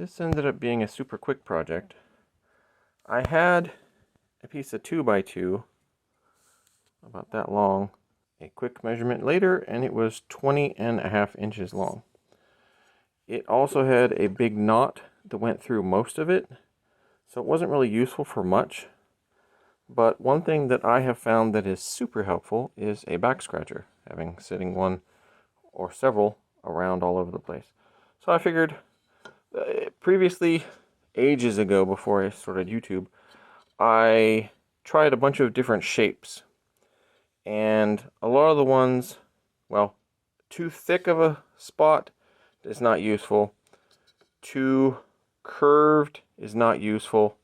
This ended up being a super quick project. I had a piece of 2x2, about that long, a quick measurement later, and it was 20.5 inches long. It also had a big knot that went through most of it, so it wasn't really useful for much. But one thing that I have found that is super helpful is a back scratcher, having sitting one or several around all over the place. So I figured, previously, ages ago before I started YouTube, I tried a bunch of different shapes. And a lot of the ones, well, too thick of a spot is not useful. Too curved is not useful.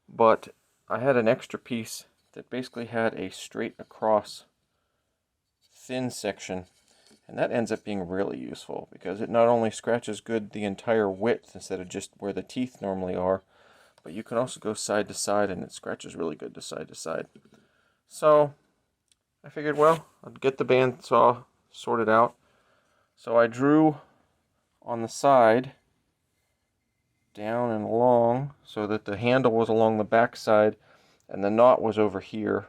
But I had an extra piece that basically had a straight across thin section. And that ends up being really useful because it not only scratches good the entire width instead of just where the teeth normally are, but you can also go side to side and it scratches really good to side to side. So I figured, well, I'd get the bandsaw sorted out. So I drew on the side down and along so that the handle was along the back side and the knot was over here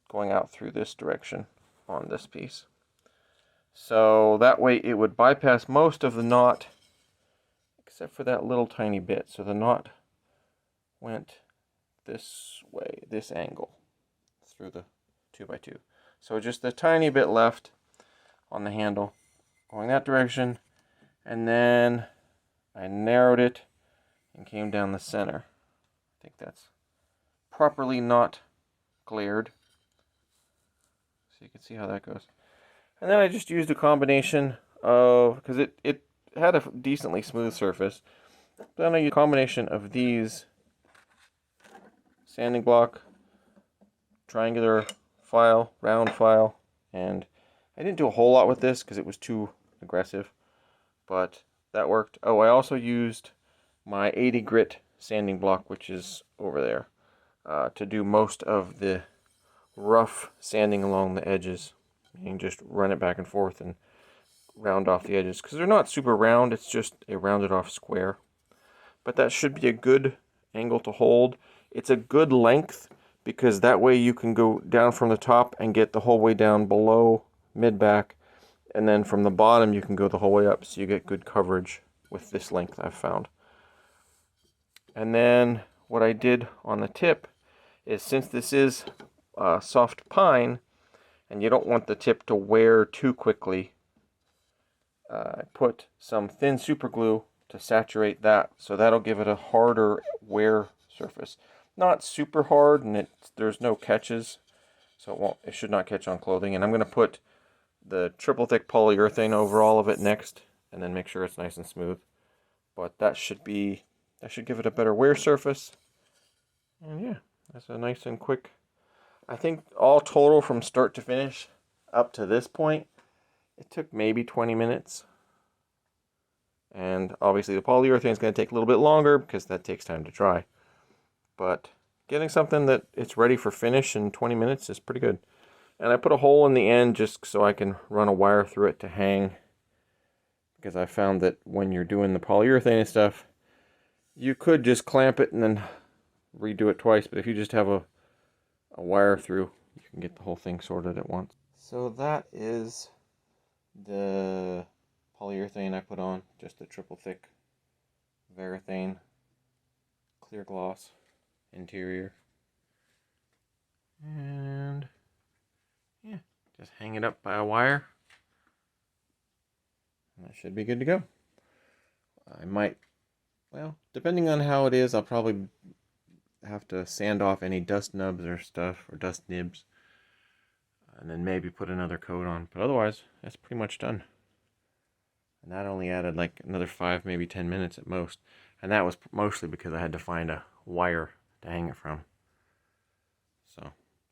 going out through this direction on this piece. So that way it would bypass most of the knot except for that little tiny bit. So the knot went this way, this angle through the 2x2. So just a tiny bit left on the handle going that direction, and then I narrowed it and came down the center. I think that's properly not glared, so you can see how that goes. And then I just used a combination of, because it had a decently smooth surface, then I used a combination of these sanding block, triangular file, round file, and I didn't do a whole lot with this because it was too aggressive, but that worked. Oh, I also used my 80 grit sanding block, which is over there, to do most of the rough sanding along the edges. You can just run it back and forth and round off the edges because they're not super round, it's just a rounded off square. But that should be a good angle to hold. It's a good length because that way you can go down from the top and get the whole way down below mid-back, and then from the bottom you can go the whole way up, so you get good coverage with this length I've found. And then what I did on the tip is, since this is soft pine and you don't want the tip to wear too quickly, I put some thin super glue to saturate that, so that'll give it a harder wear surface. Not super hard, and there's no catches, so it should not catch on clothing. And I'm going to put the triple thick polyurethane over all of it next, and then make sure it's nice and smooth. But that should give it a better wear surface. And yeah, that's a nice and quick. I think all total from start to finish up to this point, it took maybe 20 minutes. And obviously the polyurethane is going to take a little bit longer because that takes time to dry. But getting something that it's ready for finish in 20 minutes is pretty good. And I put a hole in the end just so I can run a wire through it to hang, because I found that when you're doing the polyurethane and stuff, you could just clamp it and then redo it twice, but if you just have a wire through, you can get the whole thing sorted at once. So that is the polyurethane I put on, just the triple thick Varathane clear gloss interior. And yeah, just hang it up by a wire. And that should be good to go. I might, well, depending on how it is, I'll probably have to sand off any dust nubs or stuff, or dust nibs, and then maybe put another coat on. But otherwise, that's pretty much done. And that only added like another 5, maybe 10 minutes at most. And that was mostly because I had to find a wire to hang it from. So,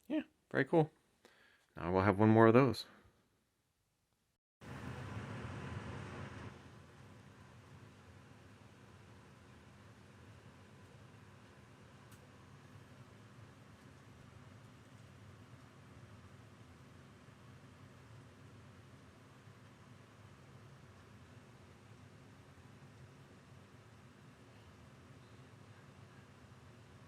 yeah, very cool. Now we'll have one more of those.